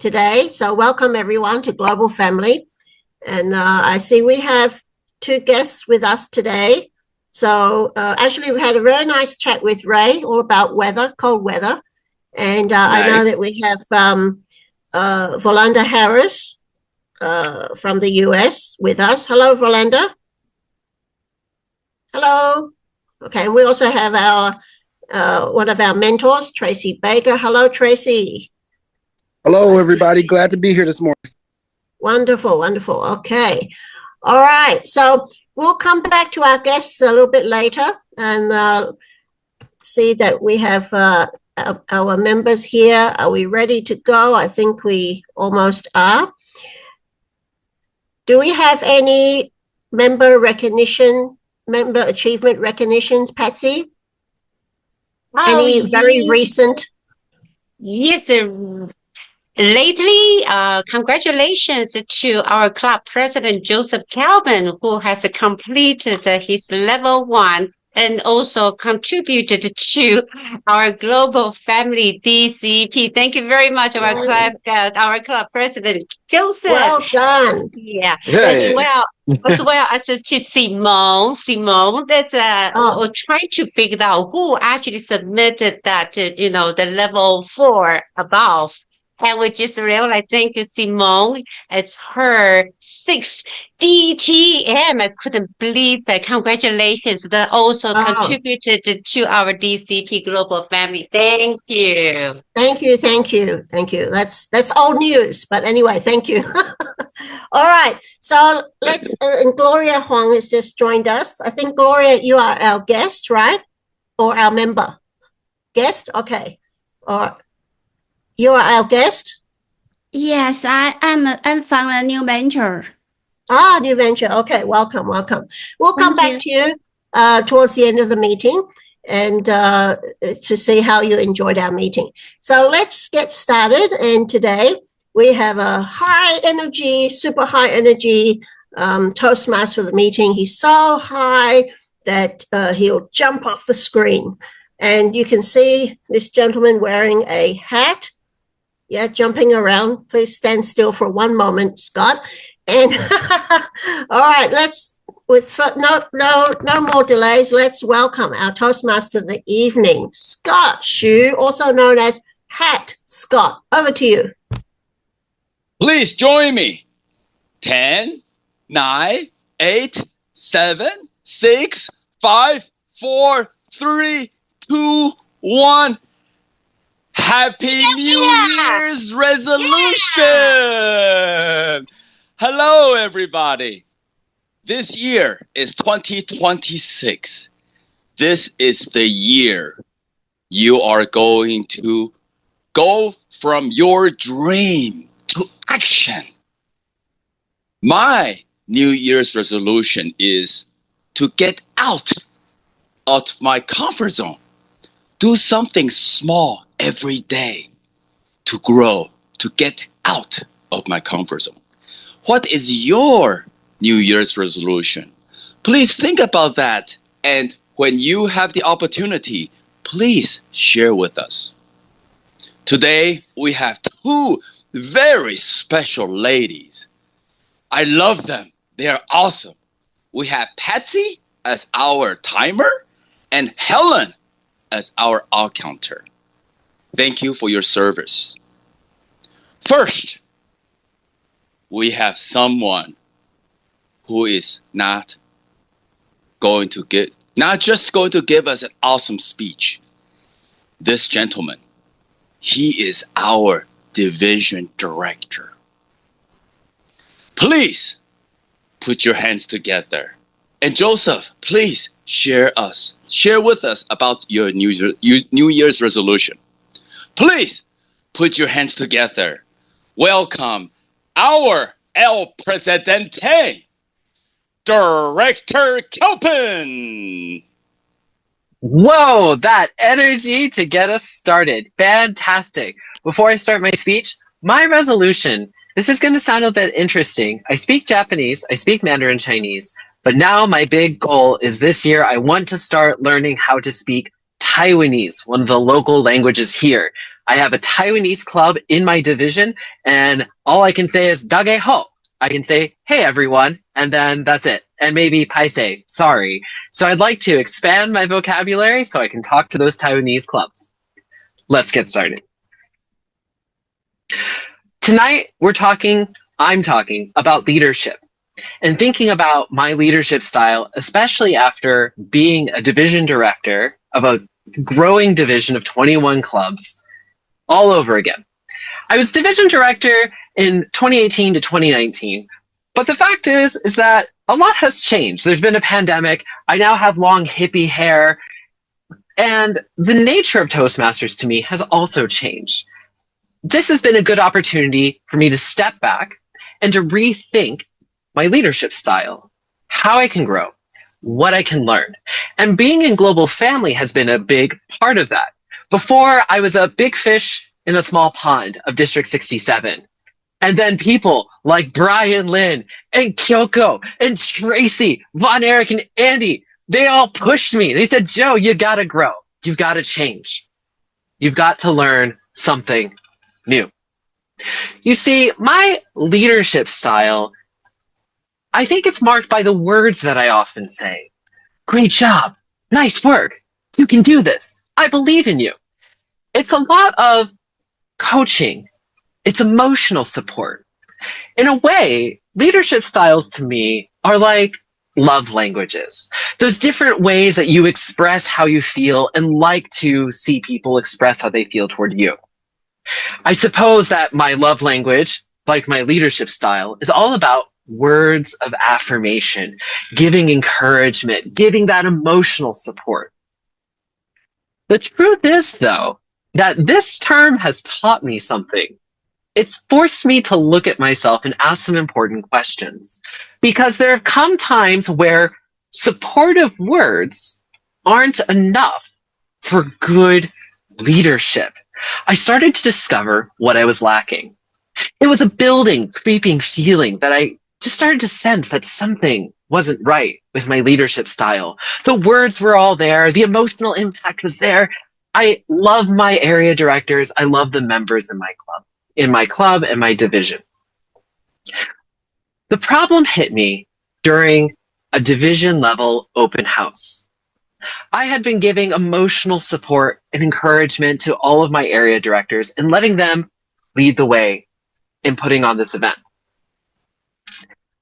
today. So welcome everyone to Global Family. And I see we have two guests with us today. So actually we had a very nice chat with Ray all about weather, cold weather. And I know that we have Volanda Harris from the US with us. Hello, Volanda. Hello. Okay, and we also have our one of our mentors, Tracy Baker. Hello, Tracy. Hello, everybody. Glad to be here this morning. Wonderful, wonderful. Okay. All right. So we'll come back to our guests a little bit later and see that we have our members here. Are we ready to go? I think we almost are. Do we have any member achievement recognitions, Patsy? Any very recent? Yes. Lately, congratulations to our club president, Joseph Calvin, who has completed his level 1 and also contributed to our global family DCP. Thank you very much, our club president, Joseph. Well done. Yeah. As well as to Simone. Simone, that's we're trying to figure out who actually submitted that, the level 4 above. And we just realized, thank you, Simone, it's her 6th DTM. I couldn't believe that. Congratulations. That also contributed to our DCP Global Family. Thank you. Thank you, thank you, thank you. That's old news, but anyway, thank you. All right, so let's, and Gloria Huang has just joined us. I think, Gloria, you are our guest, right? Or our member? Guest? Okay. Or you are our guest? Yes, I'm from a new venture. New venture. Okay, welcome, welcome. We'll come back to you towards the end of the meeting and to see how you enjoyed our meeting. So let's get started. And today we have a high energy, super high energy Toastmaster for the meeting. He's so high that he'll jump off the screen. And you can see this gentleman wearing a hat. Yeah, jumping around. Please stand still for one moment, Scott. And all right, with no more delays, let's welcome our Toastmaster of the evening, Scott Xu, also known as Hat Scott. Over to you. Please join me. 10, 9, 8, 7, 6, 5, 4, 3, 2, 1. Happy New Year's resolution! Yeah. Hello, everybody. This year is 2026. This is the year you are going to go from your dream to action. My New Year's resolution is to get out of my comfort zone. Do something small every day to grow, to get out of my comfort zone. What is your New Year's resolution? Please think about that. And when you have the opportunity, please share with us. Today, we have two very special ladies. I love them. They are awesome. We have Patsy as our timer and Helen as our out counter. Thank you for your service. First, we have someone who is not just going to give us an awesome speech. This gentleman, he is our division director. Please put your hands together. And Joseph, please share with us about your New Year's resolution. Please put your hands together. Welcome our El Presidente, Director Kelpin. Whoa, that energy to get us started. Fantastic. Before I start my speech, my resolution. This is going to sound a bit interesting. I speak Japanese, I speak Mandarin Chinese, but now my big goal is this year I want to start learning how to speak Taiwanese, one of the local languages here. I have a Taiwanese club in my division, and all I can say is "Dage ho." I can say, "Hey everyone," and then that's it. And maybe "Paise," sorry. So I'd like to expand my vocabulary so I can talk to those Taiwanese clubs. Let's get started. Tonight, I'm talking about leadership and thinking about my leadership style, especially after being a division director of a growing division of 21 clubs all over again. I was division director in 2018 to 2019, but the fact is that a lot has changed. There's been a pandemic. I now have long hippie hair, and the nature of Toastmasters to me has also changed. This has been a good opportunity for me to step back and to rethink my leadership style, how I can grow, what I can learn. And being in global family has been a big part of that. Before, I was a big fish in a small pond of District 67. And then people like Brian Lynn and Kyoko and Tracy, Von Eric and Andy, they all pushed me. They said, "Joe, you gotta grow. You've got to change. You've got to learn something new." You see, my leadership style, I think it's marked by the words that I often say. "Great job. Nice work. You can do this. I believe in you." It's a lot of coaching. It's emotional support. In a way, leadership styles to me are like love languages. Those different ways that you express how you feel and like to see people express how they feel toward you. I suppose that my love language, like my leadership style, is all about words of affirmation, giving encouragement, giving that emotional support. The truth is, though, that this term has taught me something. It's forced me to look at myself and ask some important questions, because there have come times where supportive words aren't enough for good leadership. I started to discover what I was lacking. It was a building, creeping feeling that I just started to sense that something wasn't right with my leadership style. The words were all there. The emotional impact was there. I love my area directors. I love the members in my club and my division. The problem hit me during a division level open house. I had been giving emotional support and encouragement to all of my area directors and letting them lead the way in putting on this event.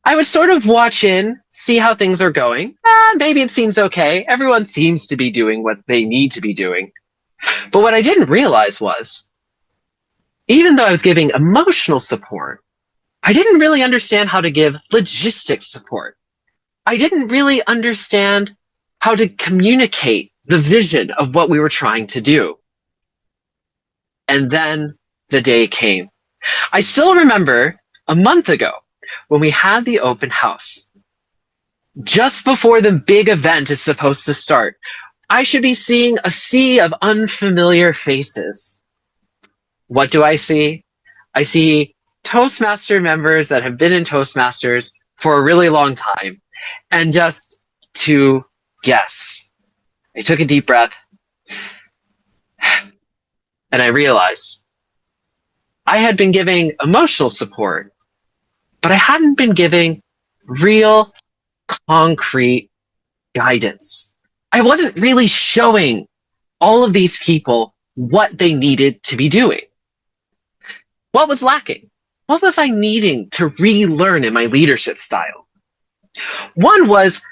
I would sort of watch in, see how things are going. Maybe it seems okay. Everyone seems to be doing what they need to be doing. But what I didn't realize was, even though I was giving emotional support, I didn't really understand how to give logistics support. I didn't really understand how to communicate the vision of what we were trying to do. And then the day came. I still remember a month ago when we had the open house. Just before the big event is supposed to start, I should be seeing a sea of unfamiliar faces. What do I see? I see Toastmaster members that have been in Toastmasters for a really long time. And just to guess, I took a deep breath and I realized I had been giving emotional support, but I hadn't been giving real, concrete guidance. I wasn't really showing all of these people what they needed to be doing. What was lacking? What was I needing to relearn in my leadership style? One was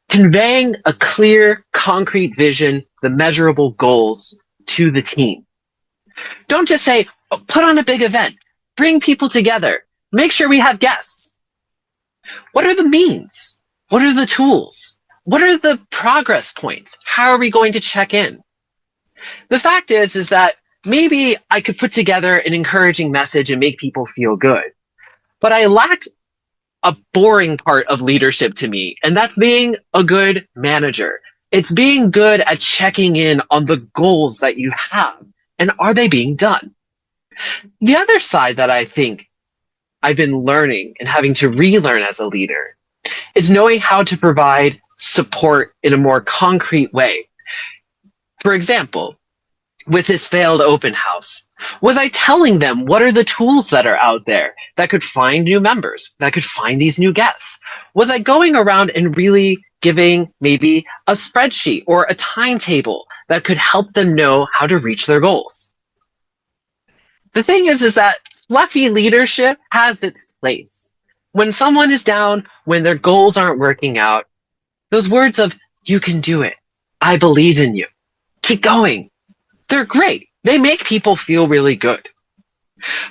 conveying a clear, concrete vision, the measurable goals to the team. Don't just say, put on a big event, bring people together, make sure we have guests. What are the means? What are the tools? What are the progress points? How are we going to check in? The fact is that maybe I could put together an encouraging message and make people feel good, but I lacked a boring part of leadership to me, and that's being a good manager. It's being good at checking in on the goals that you have, and are they being done? The other side that I think I've been learning and having to relearn as a leader is knowing how to provide support in a more concrete way. For example, with this failed open house, was I telling them what are the tools that are out there that could find new members, that could find these new guests? Was I going around and really giving maybe a spreadsheet or a timetable that could help them know how to reach their goals? The thing is that fluffy leadership has its place. When someone is down, when their goals aren't working out, those words of, "You can do it. I believe in you. Keep going." They're great. They make people feel really good.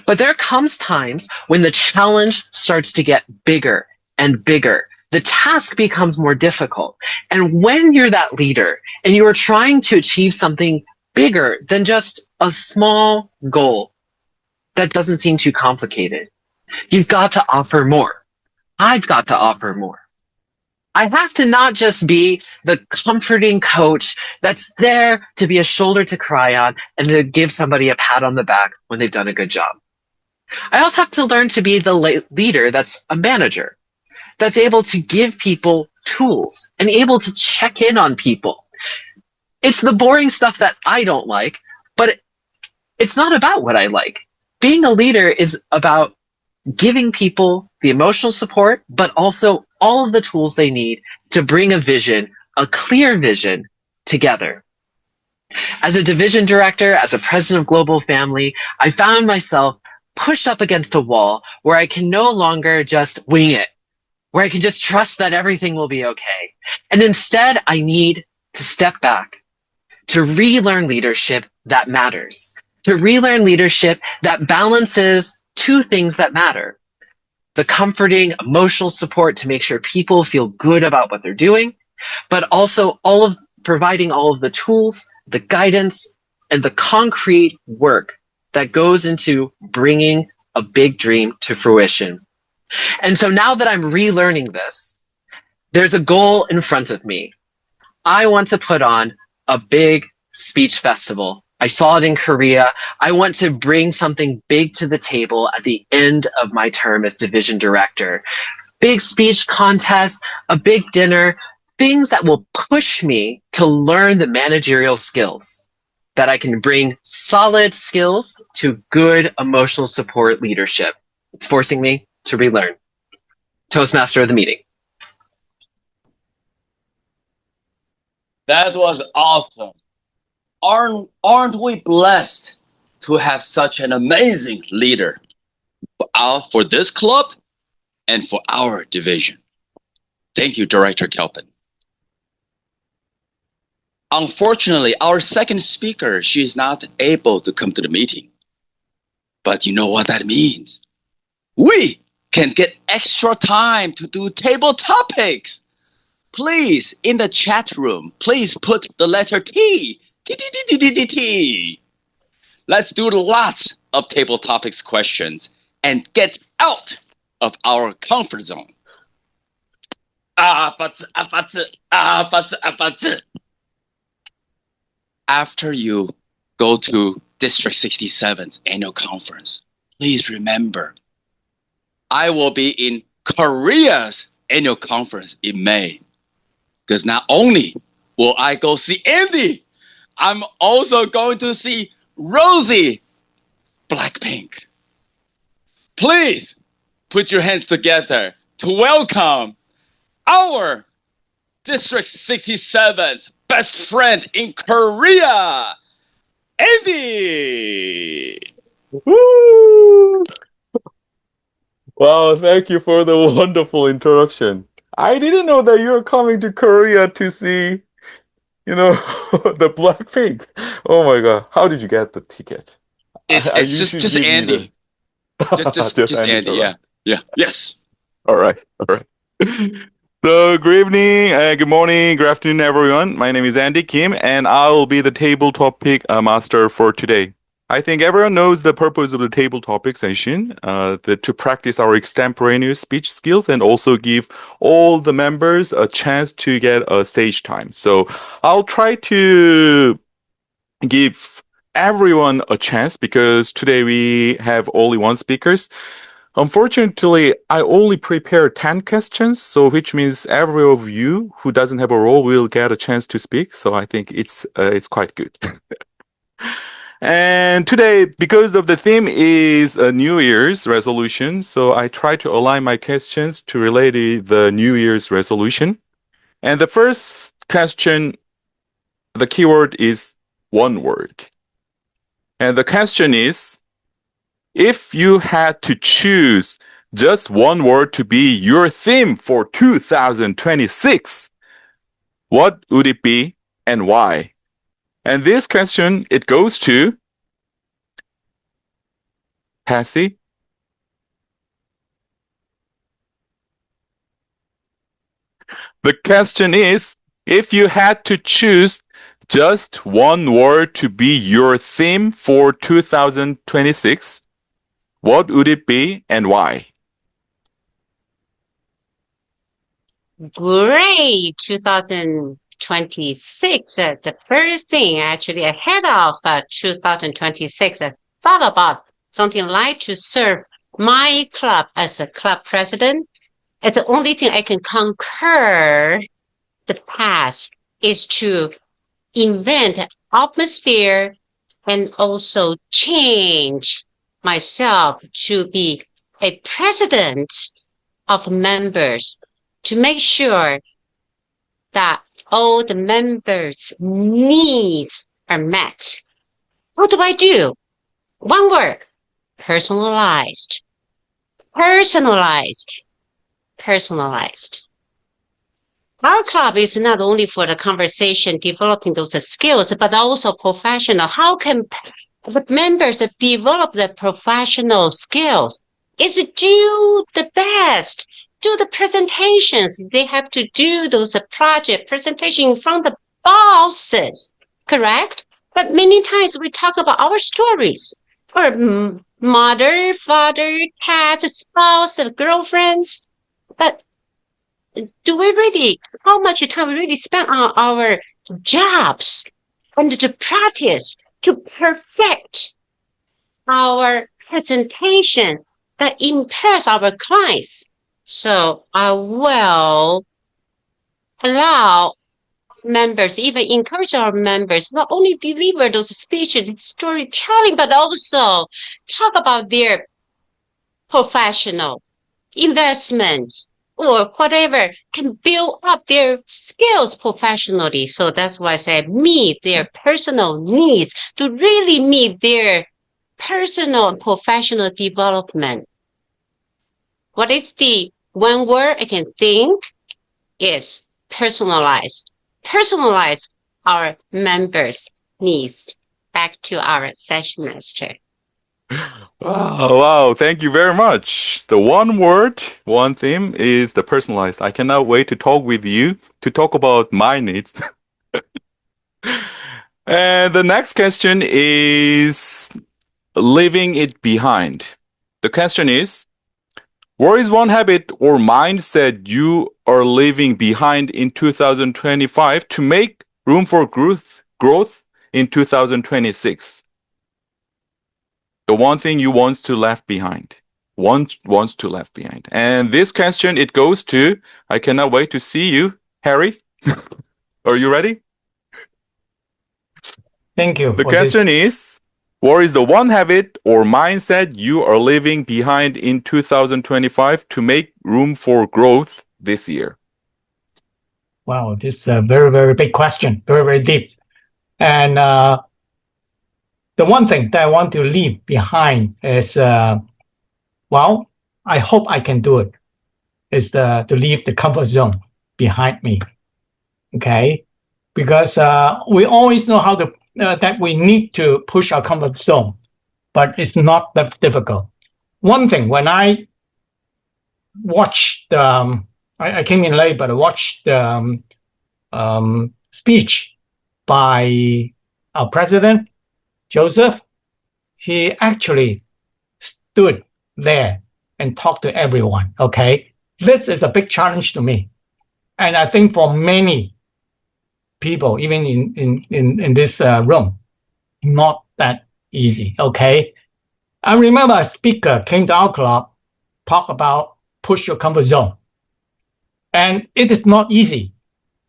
But there comes times when the challenge starts to get bigger and bigger. The task becomes more difficult. And when you're that leader and you are trying to achieve something bigger than just a small goal that doesn't seem too complicated, you've got to offer more. I've got to offer more. I have to not just be the comforting coach that's there to be a shoulder to cry on and to give somebody a pat on the back when they've done a good job. I also have to learn to be the leader that's a manager, that's able to give people tools and able to check in on people. It's the boring stuff that I don't like, but it's not about what I like. Being a leader is about giving people the emotional support, but also all of the tools they need to bring a vision, a clear vision, together. As a division director, as a president of Global Family, I found myself pushed up against a wall where I can no longer just wing it, where I can just trust that everything will be okay. And instead, I need to step back, to relearn leadership that matters, to relearn leadership that balances two things that matter: the comforting emotional support to make sure people feel good about what they're doing, but also providing all of the tools, the guidance, and the concrete work that goes into bringing a big dream to fruition. And so now that I'm relearning this, there's a goal in front of me. I want to put on a big speech festival. I saw it in Korea. I want to bring something big to the table at the end of my term as division director. Big speech contests, a big dinner, things that will push me to learn the managerial skills, that I can bring solid skills to good emotional support leadership. It's forcing me to relearn. Toastmaster of the meeting. That was awesome. Aren't we blessed to have such an amazing leader for this club and for our division? Thank you, Director Kelpin. Unfortunately, our second speaker, she is not able to come to the meeting. But you know what that means? We can get extra time to do table topics. Please, in the chat room, please put the letter T. T. Let's do lots of table topics questions and get out of our comfort zone. After you go to District 67's annual conference, please remember, I will be in Korea's annual conference in May. Because not only will I go see Andy, I'm also going to see Rosie, Blackpink. Please put your hands together to welcome our District 67's best friend in Korea, Andy. Woo! Wow, thank you for the wonderful introduction. I didn't know that you were coming to Korea to see, the Blackpink. Oh my God. How did you get the ticket? It's just Andy. Just Andy, right. Yeah. Yes. All right. So, good evening, good morning, good afternoon, everyone. My name is Andy Kim, and I will be the table topic master for today. I think everyone knows the purpose of the table topic session, to practice our extemporaneous speech skills and also give all the members a chance to get a stage time. So I'll try to give everyone a chance because today we have only one speaker. Unfortunately, I only prepared 10 questions, so which means every of you who doesn't have a role will get a chance to speak. So I think it's quite good. And today, because of the theme is a New Year's resolution, so I try to align my questions to relate the New Year's resolution. And the first question, the keyword is one word. And the question is, if you had to choose just one word to be your theme for 2026, what would it be and why? And this question, it goes to Passy. The question is, if you had to choose just one word to be your theme for 2026, what would it be and why? Great, 2026. The first thing actually ahead of 2026, I thought about something like to serve my club as a club president. It's the only thing I can conquer the past is to invent an atmosphere and also change myself to be a president of members to make sure that all the members' needs are met. What do I do? One word, personalized. Personalized. Personalized. Our club is not only for the conversation, developing those skills, but also professional. How can the members develop their professional skills? Is do the best, do the presentations. They have to do those project presentation in front of bosses, correct? But many times we talk about our stories, or mother, father, cat, spouse, girlfriends, but do we really, how much time we really spend on our jobs and to practice, to perfect our presentation that impress our clients? So I will allow members, even encourage our members, not only deliver those speeches, storytelling, but also talk about their professional investments or whatever can build up their skills professionally. So that's why I said meet their personal needs to really meet their personal and professional development. What is the one word I can think is personalized. Personalize our members' needs. Back to our session master. Wow, thank you very much. The one word, one theme is the personalized. I cannot wait to talk with you to talk about my needs. And the next question is leaving it behind. The question is, what is one habit or mindset you are leaving behind in 2025 to make room for growth in 2026? The one thing you wants to left behind. Wants to left behind. And this question, it goes to, I cannot wait to see you, Harry. Are you ready? Thank you. The question is, what is the one habit or mindset you are leaving behind in 2025 to make room for growth this year? Wow, this is a very, very big question, very, very deep. And the one thing that I want to leave behind is, well, I hope I can do it, is to leave the comfort zone behind me. Okay? Because we always know how to, that we need to push our comfort zone, but it's not that difficult. One thing, when I watched, I came in late, but I watched the speech by our president, Joseph. He actually stood there and talked to everyone. Okay, this is a big challenge to me, and I think for many people, even in this room, not that easy. Okay, I remember a speaker came to our club talk about push your comfort zone. And it is not easy.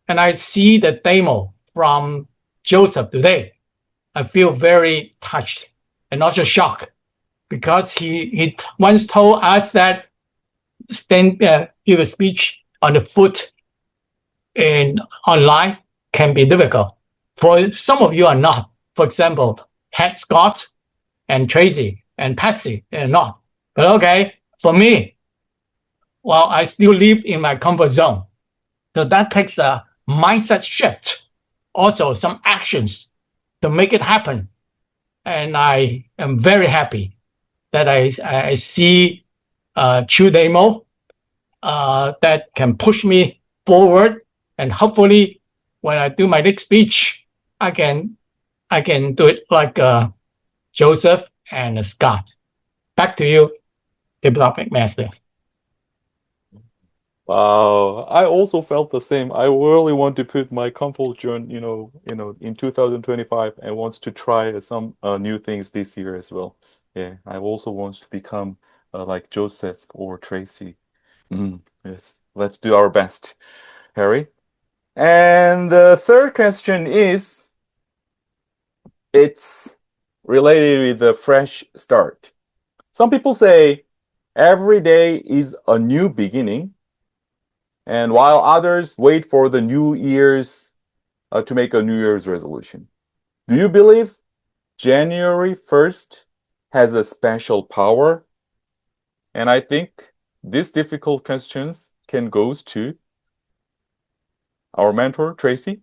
And I see the demo from Joseph today. I feel very touched and also shocked because he once told us that give a speech on the foot in online can be difficult. For some of you are not. For example, Pat Scott and Tracy and Patsy, they're not. But okay, for me, well, I still live in my comfort zone. So that takes a mindset shift, also some actions to make it happen. And I am very happy that I see True Demo that can push me forward. And hopefully when I do my next speech, I can do it like Joseph and Scott. Back to you, Development Master. Wow, I also felt the same. I really want to put my comfort zone, in 2025 and wants to try some new things this year as well. Yeah, I also want to become like Joseph or Tracy. Yes, let's do our best, Harry. And the third question is, it's related with the fresh start. Some people say every day is a new beginning, and while others wait for the New Year's to make a New Year's resolution. Do you believe January 1st has a special power? And I think these difficult questions can go to our mentor, Tracy.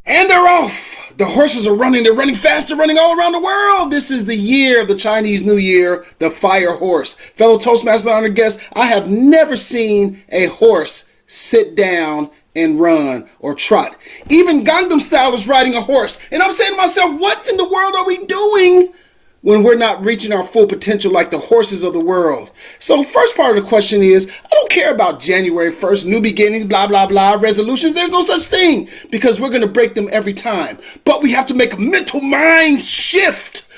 And they're off. The horses are running. They're running fast. They're running all around the world. This is the year of the Chinese New Year, the fire horse. Fellow Toastmasters honored guests, I have never seen a horse sit down and run or trot. Even Gangnam Style is riding a horse. And I'm saying to myself, what in the world are we doing when we're not reaching our full potential like the horses of the world? So the first part of the question is, I don't care about January 1st, new beginnings, blah, blah, blah, resolutions. There's no such thing because we're going to break them every time. But we have to make a mental mind shift,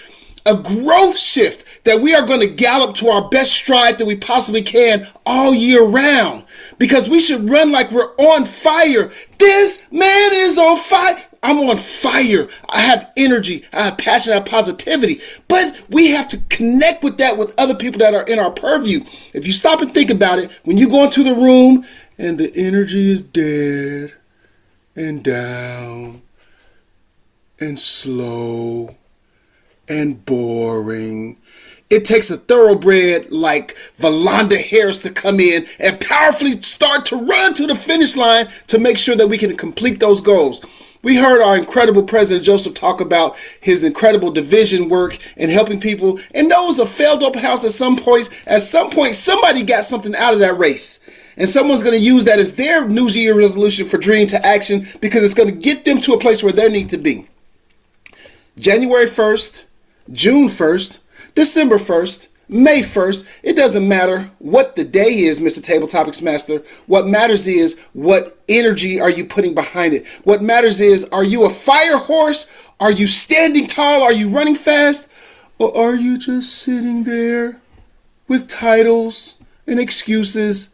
a growth shift, that we are going to gallop to our best stride that we possibly can all year round. Because we should run like we're on fire. This man is on fire. I'm on fire. I have energy. I have passion. I have positivity. But we have to connect with that with other people that are in our purview. If you stop and think about it, when you go into the room and the energy is dead and down and slow and boring, it takes a thoroughbred like Valanda Harris to come in and powerfully start to run to the finish line to make sure that we can complete those goals. We heard our incredible President Joseph talk about his incredible division work and helping people. And those have failed open house at some point. At some point, somebody got something out of that race. And someone's going to use that as their New Year resolution for dream to action because it's going to get them to a place where they need to be. January 1st, June 1st, December 1st, May 1st, it doesn't matter what the day is, Mr. Table Topics Master. What matters is what energy are you putting behind it. What matters is, are you a fire horse? Are you standing tall? Are you running fast? Or are you just sitting there with titles and excuses?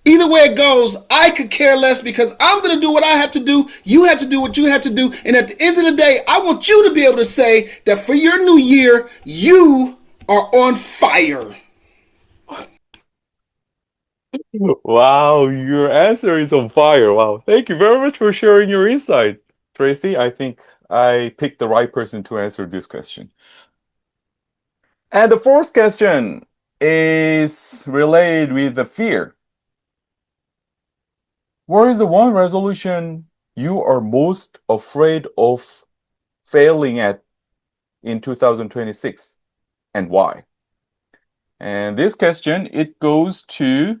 Either way it goes, I could care less because I'm going to do what I have to do. You have to do what you have to do. And at the end of the day, I want you to be able to say that for your new year, you are on fire. Wow, your answer is on fire. Wow. Thank you very much for sharing your insight, Tracy. I think I picked the right person to answer this question. And the fourth question is related with the fear. What is the one resolution you are most afraid of failing at in 2026 and why? And this question, it goes to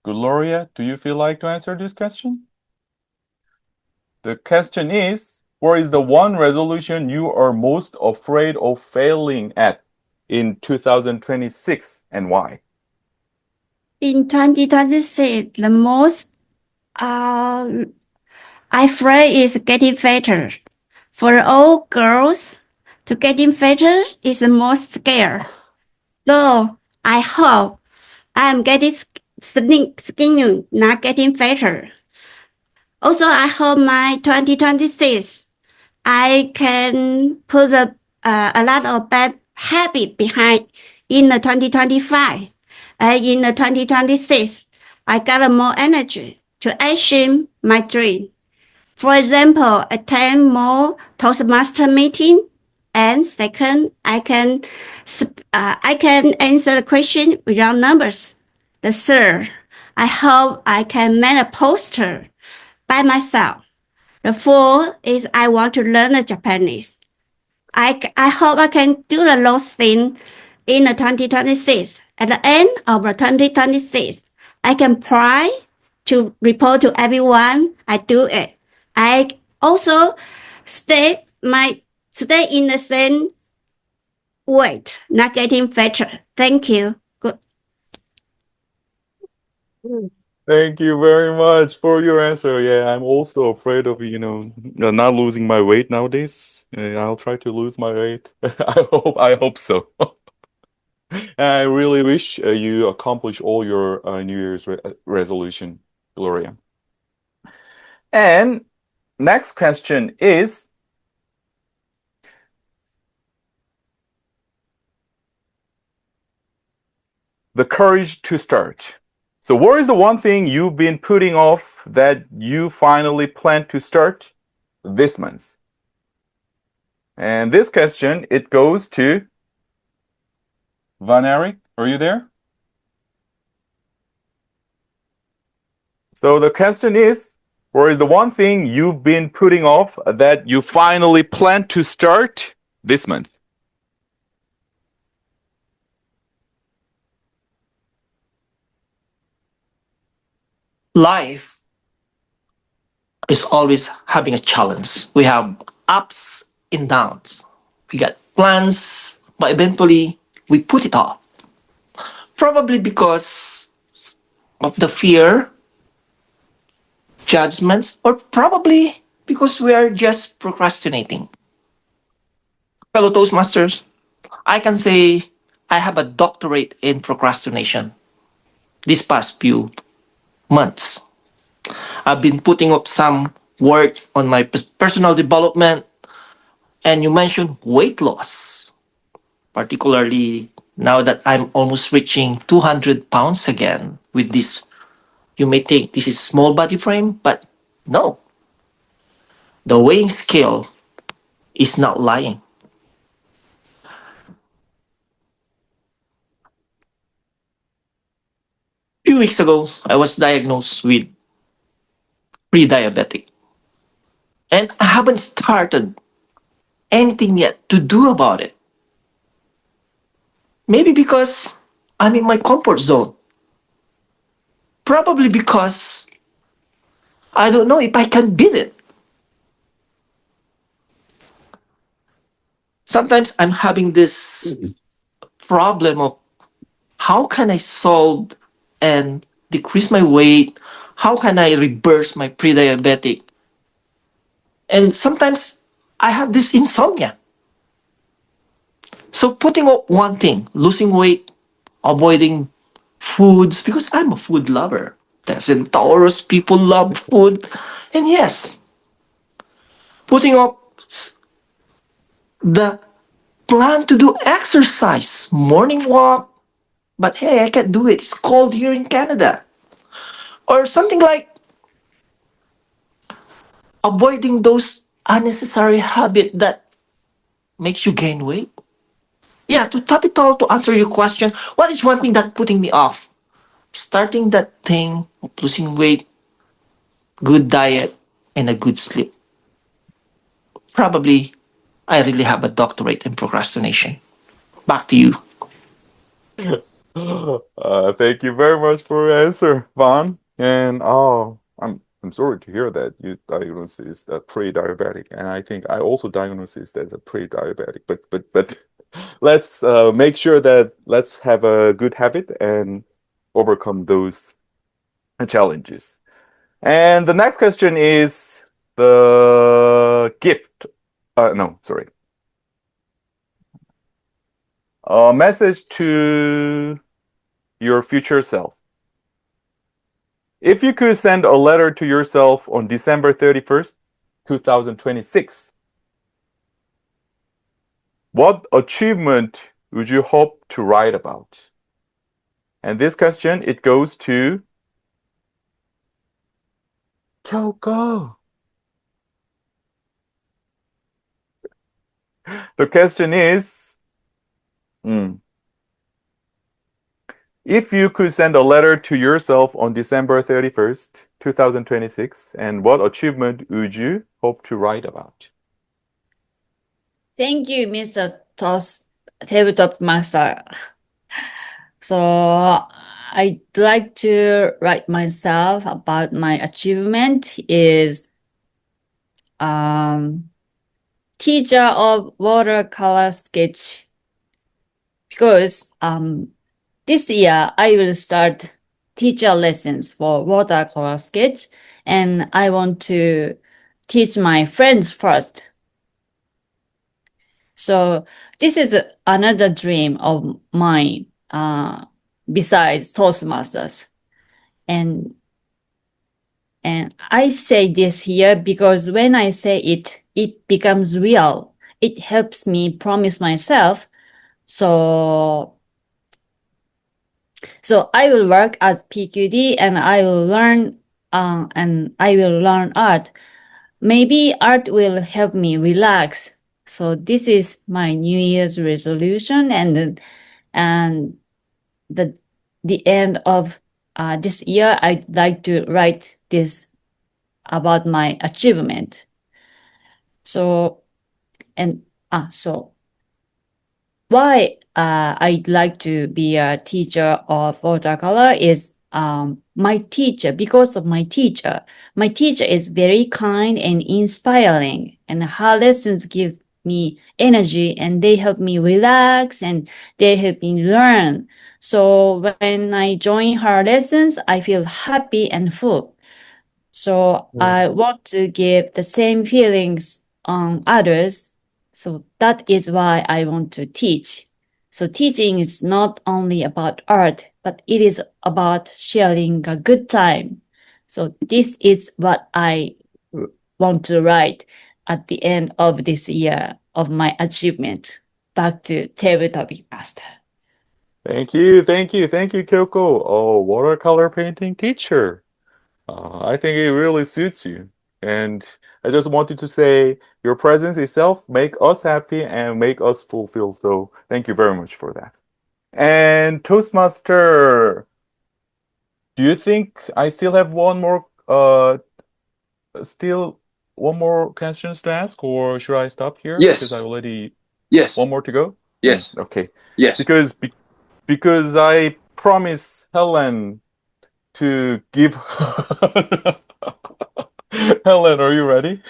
Gloria. Do you feel like to answer this question? The question is, what is the one resolution you are most afraid of failing at in 2026 and why? In 2026, the most I afraid is getting fatter. For all girls, to getting fatter is the most scare. So I hope I'm getting skinny, not getting fatter. Also, I hope my 2026, I can put a lot of bad habit behind in the 2025. In the 2026, I got more energy to achieve my dream. For example, attend more Toastmaster meeting. And second, I can answer the question without numbers. The third, I hope I can make a poster by myself. The fourth is I want to learn the Japanese. I hope I can do the those things in the 2026. At the end of the 2026, I can try to report to everyone I do it. I also stay in the same weight, not getting fatter. Thank you. Good. Thank you very much for your answer. Yeah, I'm also afraid of, not losing my weight nowadays. I'll try to lose my weight. I hope so. I really wish you accomplish all your New Year's resolution, Gloria. And next question is, the courage to start. So what is the one thing you've been putting off that you finally plan to start this month? And this question, it goes to Van Eric. Are you there? So the question is, what is the one thing you've been putting off that you finally plan to start this month? Life is always having a challenge. We have ups and downs. We got plans, but eventually we put it off. Probably because of the fear, judgments, or probably because we are just procrastinating. Fellow Toastmasters, I can say I have a doctorate in procrastination these past few months. I've been putting up some work on my personal development, and you mentioned weight loss, particularly now that I'm almost reaching 200 pounds again with this. You may think this is small body frame, but no. The weighing scale is not lying. A few weeks ago, I was diagnosed with pre-diabetic. And I haven't started anything yet to do about it. Maybe because I'm in my comfort zone. Probably because I don't know if I can beat it. Sometimes I'm having this problem of how can I solve and decrease my weight? How can I reverse my pre-diabetic? And sometimes I have this insomnia. So putting up one thing, losing weight, avoiding foods, because I'm a food lover. The Centaurus people love food. And yes, putting up the plan to do exercise, morning walk, but hey, I can't do it. It's cold here in Canada. Or something like avoiding those unnecessary habit that makes you gain weight. Yeah, to top it all, to answer your question, what is one thing that putting me off? Starting that thing of losing weight, good diet, and a good sleep. Probably, I really have a doctorate in procrastination. Back to you. Thank you very much for your answer, Van. And I'm sorry to hear that you diagnosed as a pre-diabetic, and I think I also diagnosed as a pre-diabetic. But let's make sure that let's have a good habit and overcome those challenges. And the next question is the gift No, sorry. A message to your future self. If you could send a letter to yourself on December 31st, 2026, what achievement would you hope to write about? And this question, it goes to Kyoko. The question is, if you could send a letter to yourself on December 31st, 2026, and what achievement would you hope to write about? Thank you, Mr. Tabletop Master. So I'd like to write myself about my achievement is teacher of watercolor sketch, because this year I will start teacher lessons for watercolor sketch, and I want to teach my friends first. So this is another dream of mine, besides Toastmasters. And I say this here because when I say it, it becomes real. It helps me promise myself. So I will work as PQD and I will learn art. Maybe art will help me relax. So this is my New Year's resolution, and the end of this year, I'd like to write this about my achievement. So why I'd like to be a teacher of watercolor is my teacher. Because of my teacher is very kind and inspiring, and her lessons give me energy, and they help me relax, and they help me learn. So when I join her lessons, I feel happy and full. So I want to give the same feelings on others. So that is why I want to teach. So teaching is not only about art, but it is about sharing a good time. So this is what I want to write at the end of this year of my achievement. Back to Tabletop Master. Thank you, Kyoko. Oh, watercolor painting teacher. I think it really suits you. And I just wanted to say your presence itself make us happy and make us fulfilled. So thank you very much for that. And Toastmaster, do you think I still have one more questions to ask, or should I stop here? Yes. Because I already Yes. one more to go? Yes. Okay. Yes. Because I promised Helen to give Helen, are you ready?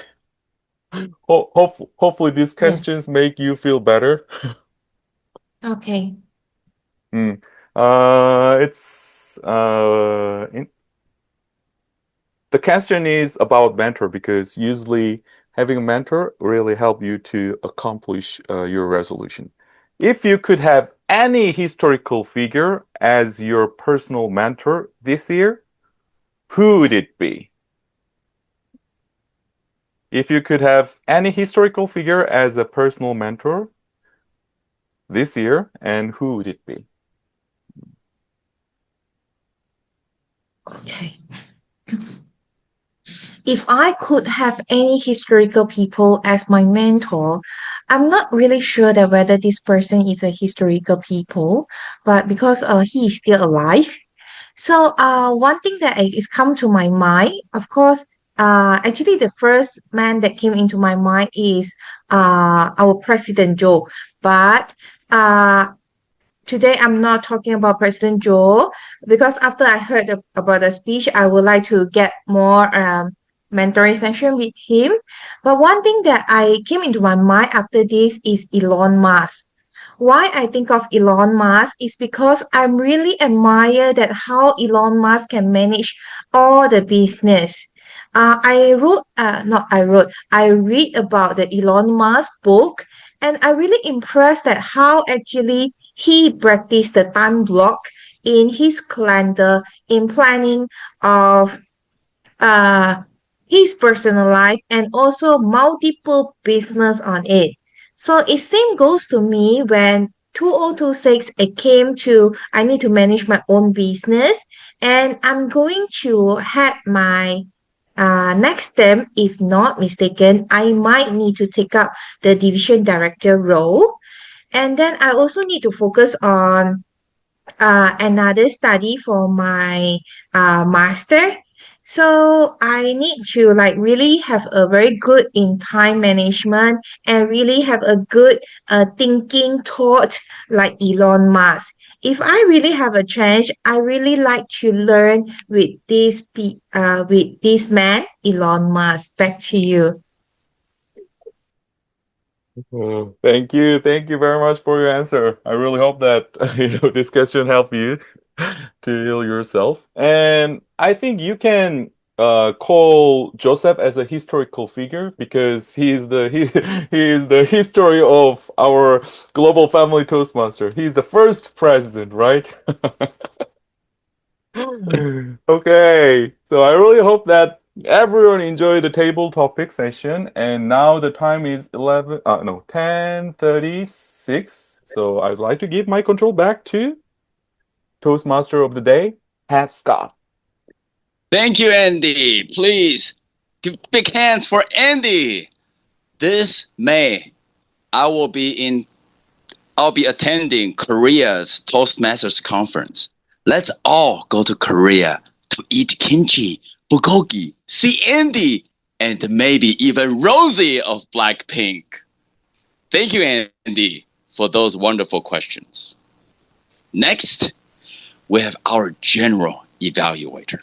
Hopefully these questions make you feel better. Okay. The question is about mentor, because usually having a mentor really help you to accomplish your resolution. If you could have any historical figure as your personal mentor this year, who would it be? If you could have any historical figure as a personal mentor this year, and who would it be? Okay. If I could have any historical people as my mentor, I'm not really sure that whether this person is a historical people, but because he is still alive. So one thing that is come to my mind, of course, actually the first man that came into my mind is our President Joe. But today I'm not talking about President Joe, because after I heard about the speech, I would like to get more mentoring session with him. But one thing that I came into my mind after this is Elon Musk. Why I think of Elon Musk is because I really admire that how Elon Musk can manage all the business. I read about the Elon Musk book, and I really impressed at how actually he practiced the time block in his calendar in planning of uh his personal life and also multiple business on it. So it same goes to me when 2026 I need to manage my own business, and I'm going to have my next step, if not mistaken, I might need to take up the division director role. And then I also need to focus on another study for my master. So I need to like really have a very good in time management and really have a good thinking thought like Elon Musk. If I really have a chance, I really like to learn with with this man, Elon Musk. Back to you. Oh, thank you. Thank you very much for your answer. I really hope that this question helped you to heal yourself. And I think you can call Joseph as a historical figure because he is the history of our global family Toastmaster. He's the first president, right? Okay, so I really hope that everyone enjoyed the table topic session. And now the time is 10:36. So I'd like to give my control back to Toastmaster of the day, Pat Scott. Thank you, Andy. Please give big hands for Andy. This May, I'll be attending Korea's Toastmasters conference. Let's all go to Korea to eat kimchi, bulgogi, see Andy, and maybe even Rosie of Blackpink. Thank you, Andy, for those wonderful questions. Next, we have our general evaluator.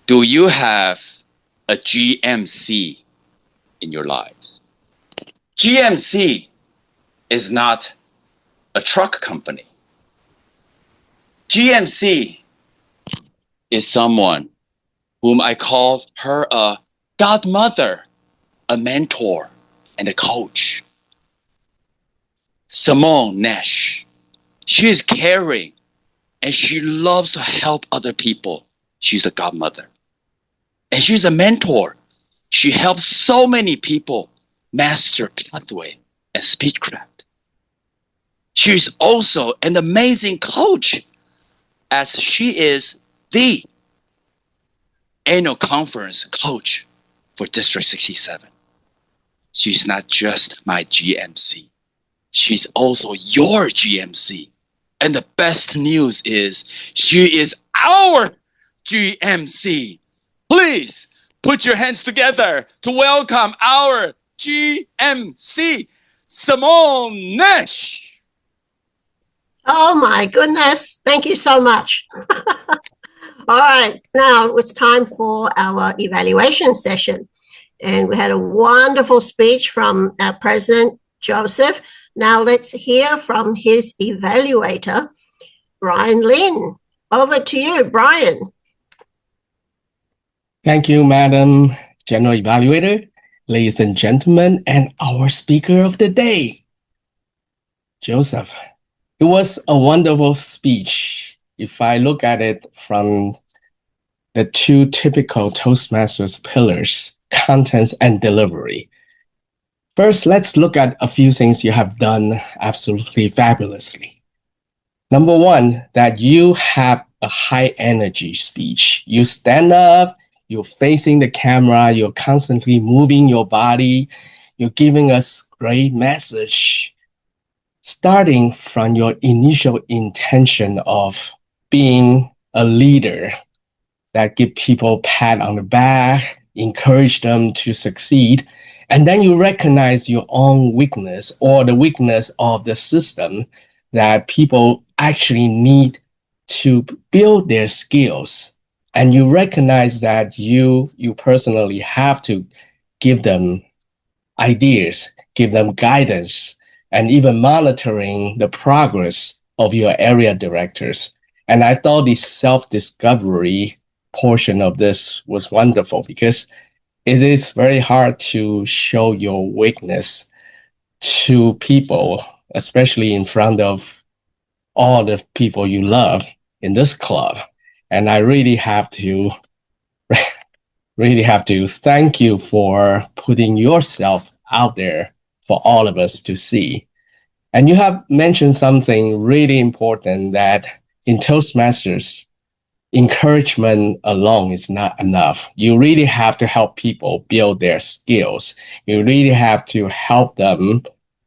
Do you have a GMC in your lives? GMC is not a truck company. GMC is someone whom I call her a godmother, a mentor, and a coach. Simone Nash. She is caring and she loves to help other people. She's a godmother. And she's a mentor. She helps so many people master pathway and speechcraft. She's also an amazing coach, as she is the annual conference coach for District 67. She's not just my GMC. She's also your GMC. And the best news is she is our GMC. Please put your hands together to welcome our GMC, Simone Nash. Oh my goodness. Thank you so much. All right, now it's time for our evaluation session. And we had a wonderful speech from President Joseph. Now let's hear from his evaluator, Brian Lin. Over to you, Brian. Thank you, Madam General Evaluator, ladies and gentlemen, and our speaker of the day, Joseph. It was a wonderful speech. If I look at it from the two typical Toastmasters pillars, contents and delivery. First, let's look at a few things you have done absolutely fabulously. Number one, that you have a high energy speech. You stand up, you're facing the camera, you're constantly moving your body, you're giving us great message. Starting from your initial intention of being a leader that give people pat on the back, encourage them to succeed, and then you recognize your own weakness or the weakness of the system that people actually need to build their skills. And you recognize that you personally have to give them ideas, give them guidance, and even monitoring the progress of your area directors. And I thought this self-discovery portion of this was wonderful because it is very hard to show your weakness to people, especially in front of all the people you love in this club. And I really have to thank you for putting yourself out there for all of us to see. And you have mentioned something really important, that in Toastmasters, encouragement alone is not enough. You really have to help people build their skills. You really have to help them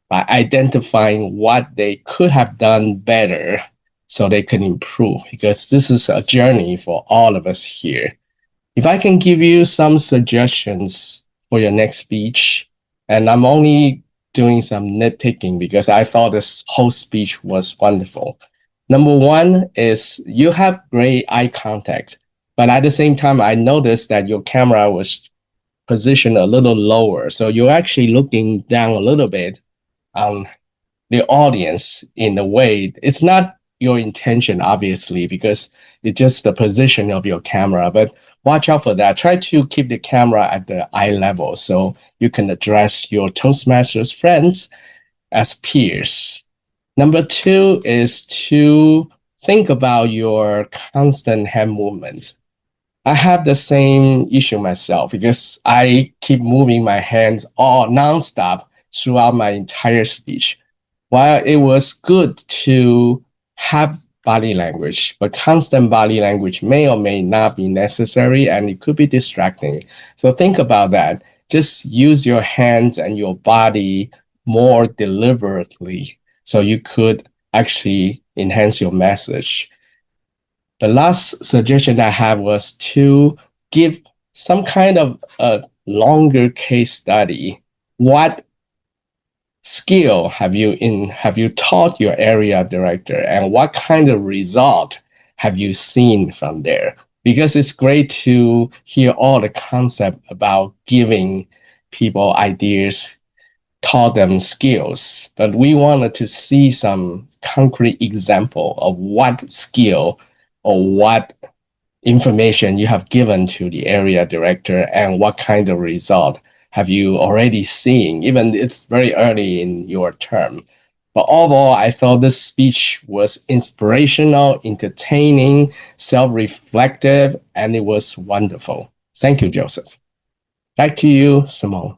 by identifying what they could have done better so they can improve, because this is a journey for all of us here. If I can give you some suggestions for your next speech, and I'm only doing some nitpicking because I thought this whole speech was wonderful. Number one is you have great eye contact, but at the same time, I noticed that your camera was positioned a little lower. So you're actually looking down a little bit on the audience in a way. It's not your intention, obviously, because it's just the position of your camera, but watch out for that. Try to keep the camera at the eye level so you can address your Toastmasters friends as peers. Number two is to think about your constant hand movements. I have the same issue myself because I keep moving my hands all nonstop throughout my entire speech. While it was good to have body language, but constant body language may or may not be necessary, and it could be distracting. So think about that. Just use your hands and your body more deliberately so you could actually enhance your message. The last suggestion I have was to give some kind of a longer case study. What skill have you taught your area director, and what kind of result have you seen from there? Because it's great to hear all the concept about giving people ideas, taught them skills, but we wanted to see some concrete example of what skill or what information you have given to the area director and what kind of result have you already seen, even it's very early in your term. But overall, I thought this speech was inspirational, entertaining, self-reflective, and it was wonderful. Thank you, Joseph. Back to you, Simone.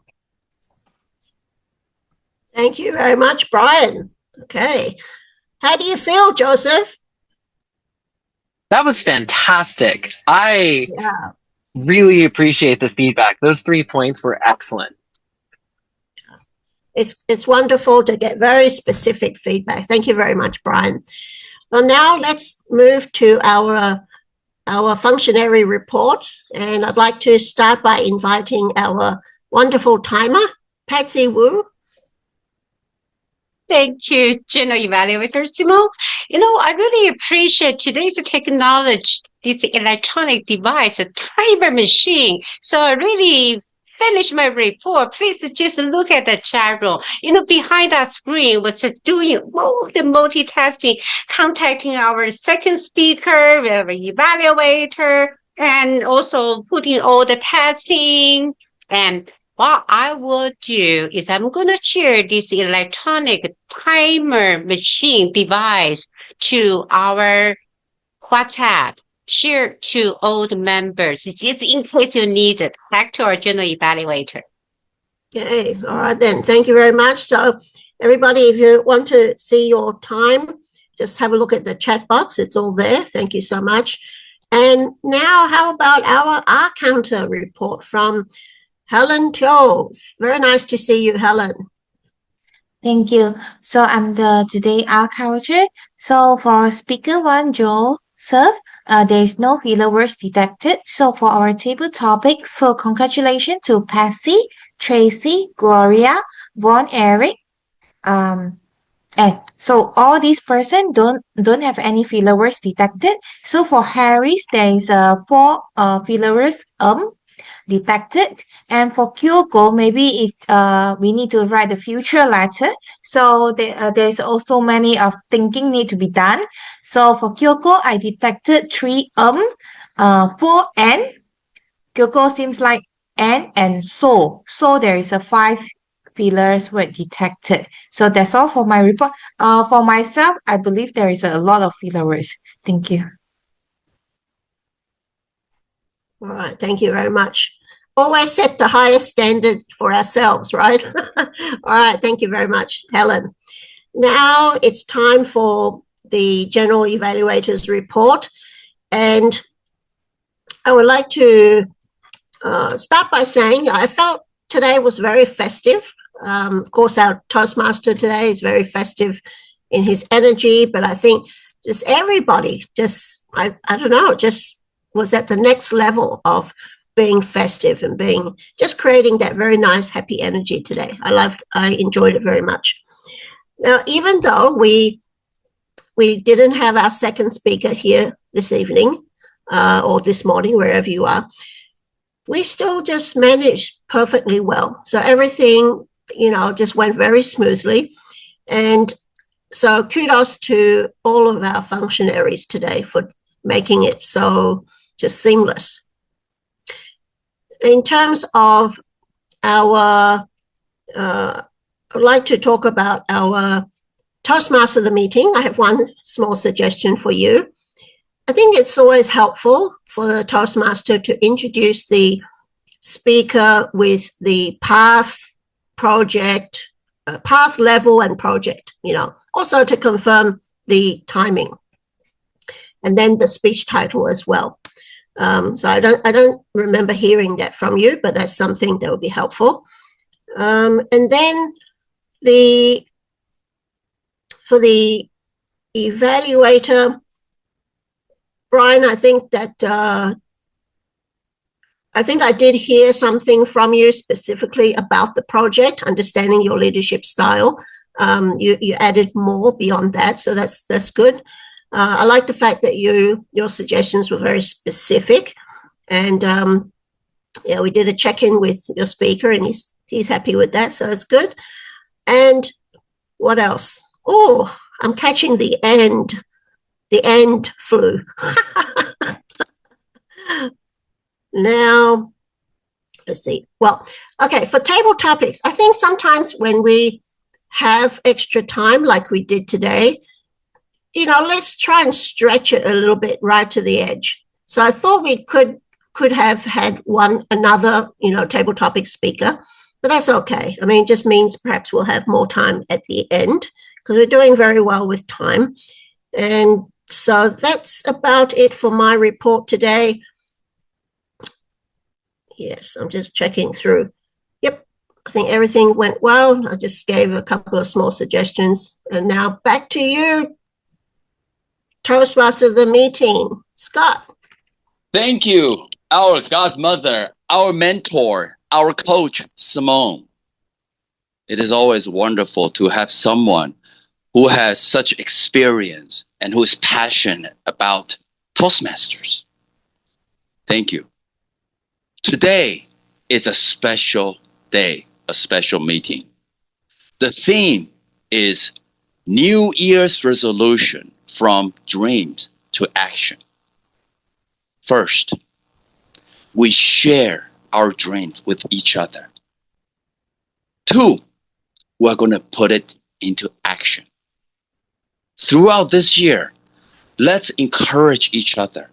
Thank you very much, Brian. Okay. How do you feel, Joseph? That was fantastic. I really appreciate the feedback. Those 3 points were excellent. It's wonderful to get very specific feedback. Thank you very much, Brian. Well, now let's move to our functionary reports. And I'd like to start by inviting our wonderful timer, Patsy Wu. Thank you, General Evaluator Simone. I really appreciate today's technology, this electronic device, a timer machine. So I really finished my report. Please just look at the chat room. Behind that screen was doing all the multitasking, contacting our second speaker, our evaluator, and also putting all the testing. And what I will do is I'm going to share this electronic timer machine device to our WhatsApp, share to all the members, just in case you need it. Back to our general evaluator. Okay, all right then. Thank you very much. So everybody, if you want to see your time, just have a look at the chat box. It's all there. Thank you so much. And now how about our R counter report from Helen Teo. Very nice to see you, Helen. Thank you. So I'm the today our counter. So for speaker one, Joseph, there is no filler words detected. So for our table topic, so congratulations to Patsy, Tracy, Gloria, Von, Eric, and so all these person don't have any filler words detected. So for Harris, there is 4 filler words detected, and for Kyoko, maybe it's we need to write the future letter. So there's also many of thinking need to be done. So for Kyoko, I detected 3 For N, Kyoko seems like N and so. So there is a 5 fillers were detected. So that's all for my report. For myself, I believe there is a lot of filler words. Thank you. All right, thank you very much. Always set the highest standard for ourselves, right? All right, thank you very much, Helen. Now it's time for the General Evaluator's report. And I would like to start by saying I felt today was very festive. Of course, our Toastmaster today is very festive in his energy, but I think just everybody I don't know, just was at the next level of being festive and just creating that very nice, happy energy today. I enjoyed it very much. Now, even though we didn't have our second speaker here this evening or this morning, wherever you are, we still just managed perfectly well. So everything, just went very smoothly. And so kudos to all of our functionaries today for making it so just seamless. In terms of our, I'd like to talk about our Toastmaster of the meeting. I have one small suggestion for you. I think it's always helpful for the Toastmaster to introduce the speaker with the path, project, path, level, and project, also to confirm the timing. And then the speech title as well. So I don't remember hearing that from you, but that's something that would be helpful. And then for the evaluator, Brian, I think I did hear something from you specifically about the project, understanding your leadership style. You added more beyond that, so that's good. I like the fact that your suggestions were very specific, and we did a check-in with your speaker, and he's happy with that, so that's good. And what else? Oh, I'm catching the end flu. Now, let's see. Well, okay, for table topics, I think sometimes when we have extra time like we did today, let's try and stretch it a little bit right to the edge. So I thought we could have had another, table topic speaker, but that's okay. I mean, it just means perhaps we'll have more time at the end because we're doing very well with time. And so that's about it for my report today. Yes, I'm just checking through. Yep, I think everything went well. I just gave a couple of small suggestions. And now back to you, Toastmaster of the meeting, Scott. Thank you, our godmother, our mentor, our coach, Simone. It is always wonderful to have someone who has such experience and who is passionate about Toastmasters. Thank you. Today is a special day, a special meeting. The theme is New Year's resolution from dreams to action. First, we share our dreams with each other. 2, we're going to put it into action. Throughout this year, let's encourage each other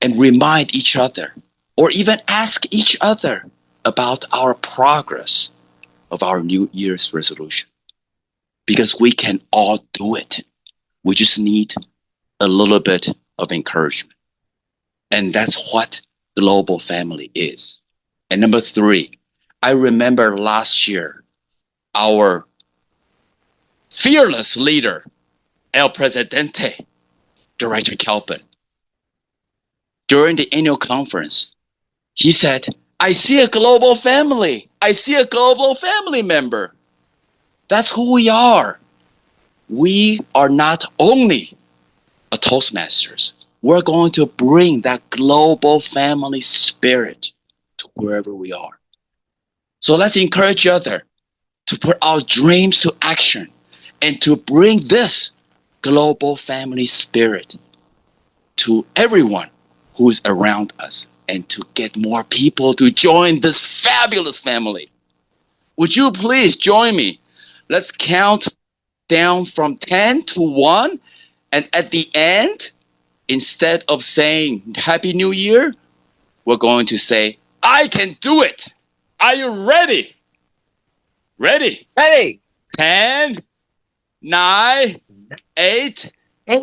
and remind each other or even ask each other about our progress of our New Year's resolution. Because we can all do it. We just need a little bit of encouragement. And that's what global family is. And number 3, I remember last year, our fearless leader, El Presidente, Director Kelvin, during the annual conference, he said, I see a global family. I see a global family member. That's who we are. We are not only a Toastmasters. We're going to bring that global family spirit to wherever we are. So let's encourage each other to put our dreams to action and to bring this global family spirit to everyone who's around us and to get more people to join this fabulous family. Would you please join me? Let's count down from 10 to 1. And at the end, instead of saying Happy New Year, we're going to say, I can do it. Are you ready? Ready? Ready. 10, 9, 8,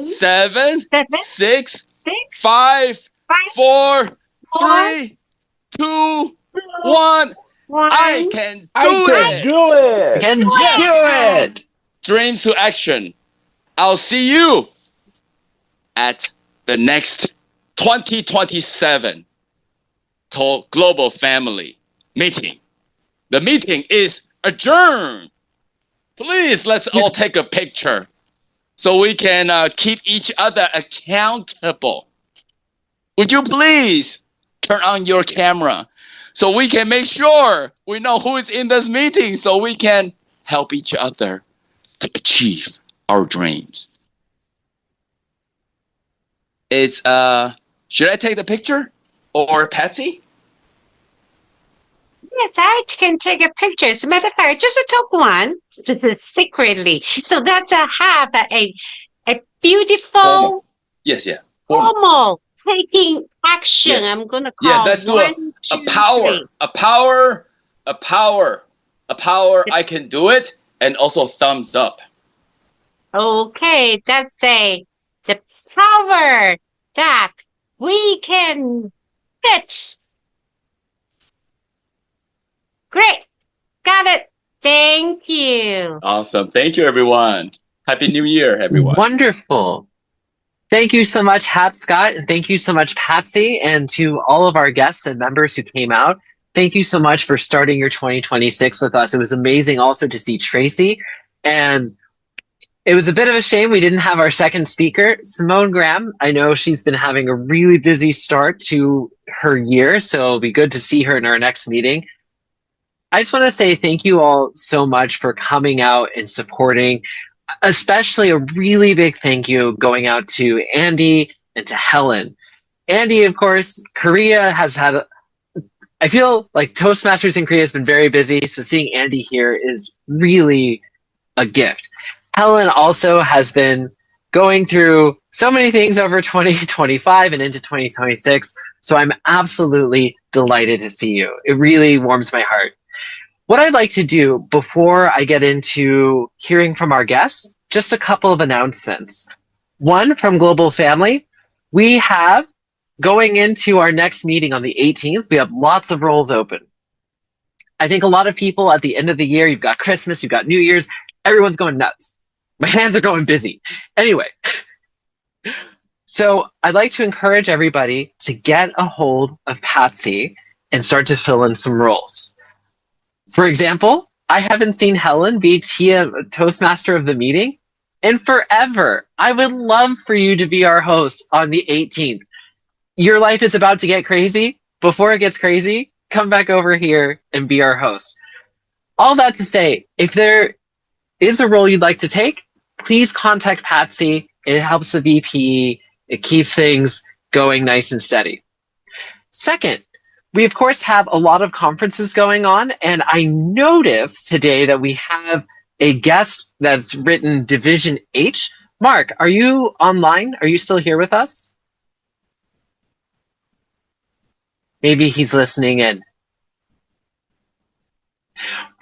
7, 6, 5, 4, 3, 2, 1. I can do it. do it. Can do it. Dreams to action. I'll see you at the next 2027 Global Family meeting. The meeting is adjourned. Please, let's all take a picture so we can keep each other accountable. Would you please turn on your camera so we can make sure we know who is in this meeting so we can help each other to achieve our dreams. It's should I take the picture or Patsy? Yes, I can take a picture. As a matter of fact, I just took one secretly. So that's have a beautiful Formal. Yes, yeah. formal taking action. Yes. I'm gonna call Yes, let's do one, a two, power, three. a power. I can do it, and also thumbs up. Okay, that's the power that we can get. Great. Got it. Thank you. Awesome. Thank you, everyone. Happy New Year, everyone. Wonderful. Thank you so much, Hat Scott, and thank you so much, Patsy, and to all of our guests and members who came out. Thank you so much for starting your 2026 with us. It was amazing also to see Tracy, and it was a bit of a shame we didn't have our second speaker, Simone Graham. I know she's been having a really busy start to her year, so it'll be good to see her in our next meeting. I just want to say thank you all so much for coming out and supporting, especially a really big thank you going out to Andy and to Helen. Andy, of course, Korea has had, I feel like Toastmasters in Korea has been very busy, so seeing Andy here is really a gift. Helen also has been going through so many things over 2025 and into 2026, so I'm absolutely delighted to see you. It really warms my heart. What I'd like to do before I get into hearing from our guests, just a couple of announcements. One from Global Family, we have going into our next meeting on the 18th, we have lots of roles open. I think a lot of people at the end of the year, you've got Christmas, you've got New Year's, everyone's going nuts. My hands are going busy. Anyway, so I'd like to encourage everybody to get a hold of Patsy and start to fill in some roles. For example, I haven't seen Helen be Toastmaster of the meeting in forever. I would love for you to be our host on the 18th. Your life is about to get crazy. Before it gets crazy, come back over here and be our host. All that to say, if there is a role you'd like to take, please contact Patsy. It helps the VP. It keeps things going nice and steady. Second, we of course have a lot of conferences going on, and I noticed today that we have a guest that's written Division H. Mark, are you online? Are you still here with us? Maybe he's listening in.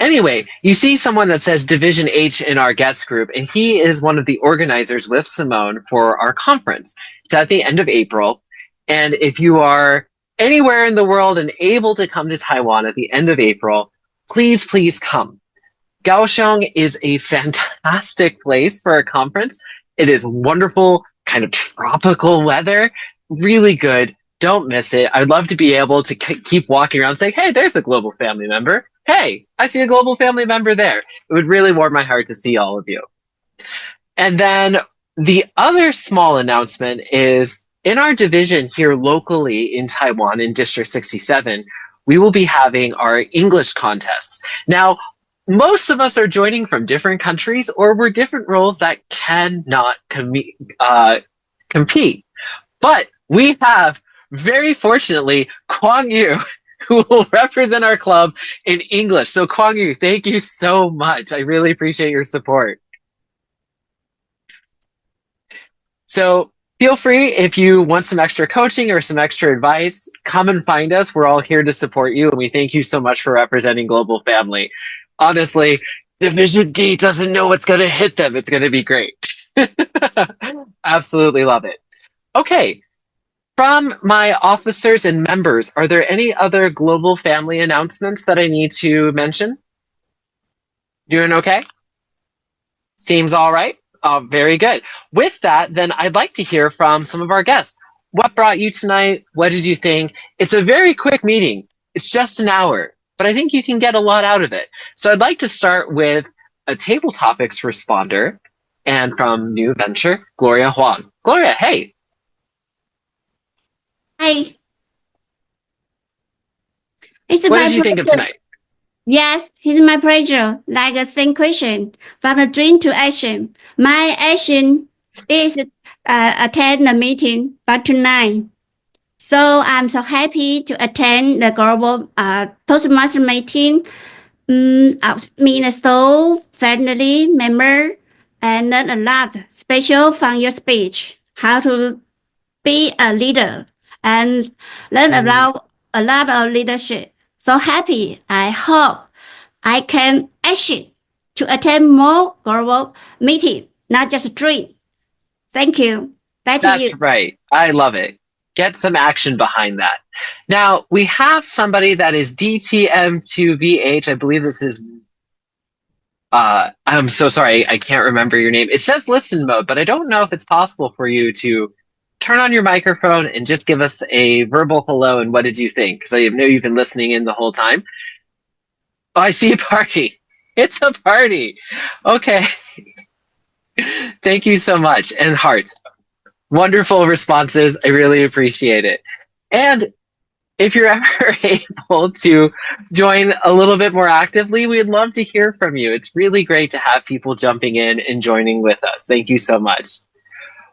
Anyway, you see someone that says Division H in our guest group, and he is one of the organizers with Simone for our conference. It's at the end of April, and if you are anywhere in the world and able to come to Taiwan at the end of April, please, please come. Kaohsiung is a fantastic place for a conference. It is wonderful, kind of tropical weather, really good. Don't miss it. I'd love to be able to keep walking around saying, hey, there's a global family member. Hey, I see a global family member there. It would really warm my heart to see all of you. And then the other small announcement is in our division here locally in Taiwan in District 67, we will be having our English contests. Now, most of us are joining from different countries or we're different roles that cannot compete. But we have very fortunately, Kwang Yu, who will represent our club in English. So Kwang Yu, thank you so much. I really appreciate your support. So feel free, if you want some extra coaching or some extra advice, come and find us. We're all here to support you, and we thank you so much for representing Global Family. Honestly, Division D doesn't know what's going to hit them. It's going to be great. Absolutely love it. Okay. From my officers and members, are there any other Global Family announcements that I need to mention? Doing okay? Seems all right. Very good. With that, then I'd like to hear from some of our guests. What brought you tonight? What did you think? It's a very quick meeting. It's just an hour, but I think you can get a lot out of it. So I'd like to start with a table topics responder, and from New Venture, Gloria Huang. Gloria, hey. Hi. It's What my did you think of pleasure. tonight? Yes, it's my pleasure. Like a same question, from a dream to action. My action is attend the meeting, but tonight. So I'm so happy to attend the global Toastmaster meeting. Me so friendly member and learn a lot, special from your speech, how to be a leader and learn about a lot of leadership. So happy. I hope I can action to attend more global meeting, not just dream. Thank you. Back to you. That's right. I love it. Get some action behind that. Now, we have somebody that is DTM2VH. I believe this is I'm so sorry, I can't remember your name. It says listen mode, but I don't know if it's possible for you to turn on your microphone and just give us a verbal hello and what did you think? Because I know you've been listening in the whole time. Oh, I see a party. It's a party. Okay. Thank you so much. And hearts. Wonderful responses. I really appreciate it. And if you're ever able to join a little bit more actively, we'd love to hear from you. It's really great to have people jumping in and joining with us. Thank you so much.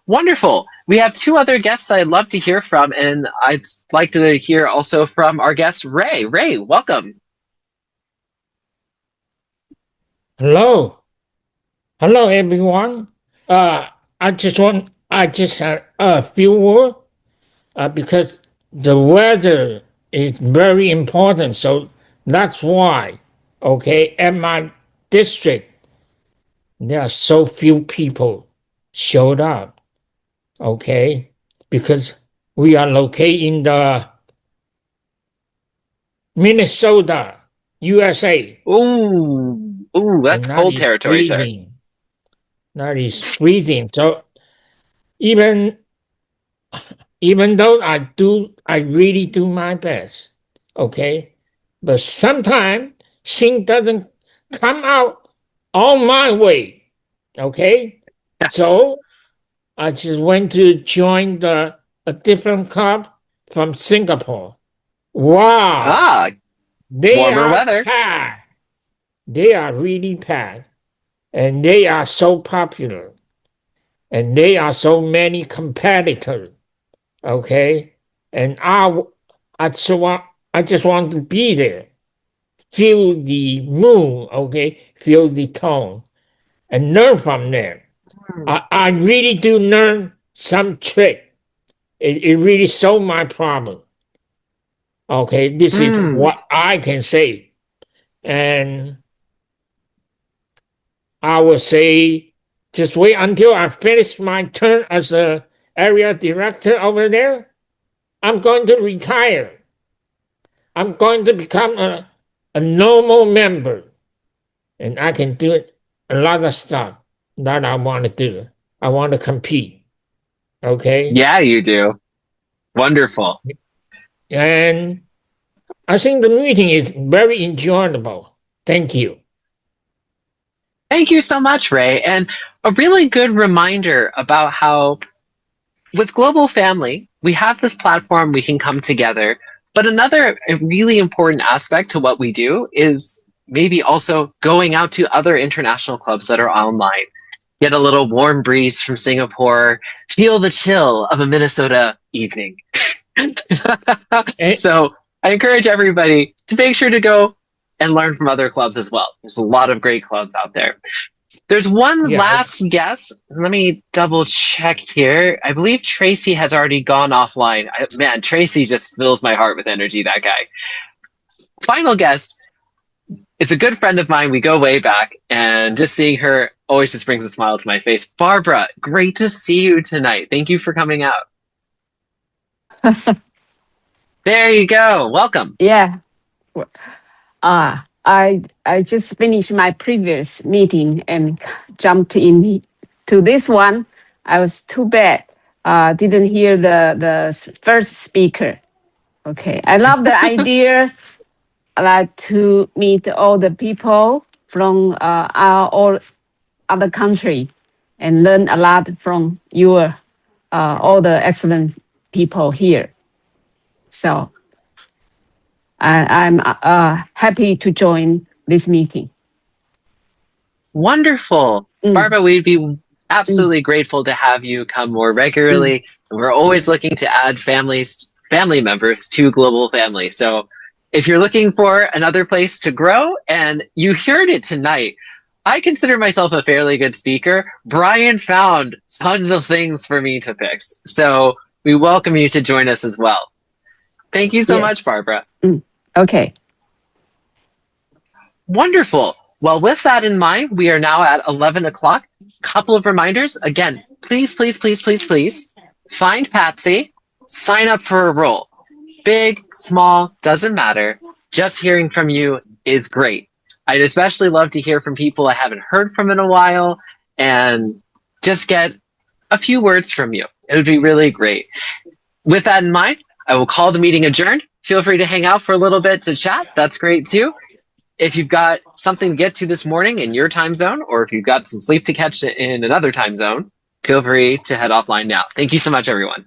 Wonderful. We have two other guests I'd love to hear from, and I'd like to hear also from our guest, Ray. Ray, welcome. Hello. Hello, everyone. I just had a few words because the weather is very important. So that's why, okay, at my district, there are so few people showed up, okay, because we are located in the Minnesota, USA. Ooh, that's cold territory, sir. That is freezing. So even though I really do my best, okay, but sometimes things doesn't come out all my way, okay. Yes. So I just went to join a different club from Singapore. Wow, they warmer are weather. packed. They are really packed, and they are so popular, and they are so many competitors. Okay, and I just want to be there, feel the mood, okay, feel the tone, and learn from them. I really do learn some trick. It really solved my problem. Okay, this is what I can say, and I will say, just wait until I finish my term as a area director over there. I'm going to retire. I'm going to become a normal member, and I can do a lot of stuff that I want to do. I want to compete. Okay? Yeah, you do. Wonderful. And I think the meeting is very enjoyable. Thank you. Thank you so much, Ray. And a really good reminder about how with Global Family, we have this platform, we can come together. But another really important aspect to what we do is maybe also going out to other international clubs that are online. Get a little warm breeze from Singapore, feel the chill of a Minnesota evening. So I encourage everybody to make sure to go and learn from other clubs as well. There's a lot of great clubs out there. There's one Yeah. last guest. Let me double check here. I believe Tracy has already gone offline. Man, Tracy just fills my heart with energy, that guy. Final guest is a good friend of mine. We go way back, and just seeing her always just brings a smile to my face. Barbara, great to see you tonight. Thank you for coming out. There you go. Welcome. Yeah. I just finished my previous meeting and jumped in to this one. I was too bad. Didn't hear the first speaker. Okay. I love the idea. I like to meet all the people from our all other country and learn a lot from your all the excellent people here. So I'm happy to join this meeting. Wonderful. Barbara, we'd be absolutely grateful to have you come more regularly. We're always looking to add family members to Global Family. So if you're looking for another place to grow, and you heard it tonight, I consider myself a fairly good speaker. Brian found tons of things for me to fix. So we welcome you to join us as well. Thank you so much, Barbara. Okay. Wonderful. Well, with that in mind, we are now at 11 o'clock. Couple of reminders. Again, please, please, please, please, please find Patsy, sign up for a role. Big, small, doesn't matter. Just hearing from you is great. I'd especially love to hear from people I haven't heard from in a while and just get a few words from you. It would be really great. With that in mind, I will call the meeting adjourned. Feel free to hang out for a little bit to chat. That's great too. If you've got something to get to this morning in your time zone, or if you've got some sleep to catch in another time zone, feel free to head offline now. Thank you so much, everyone.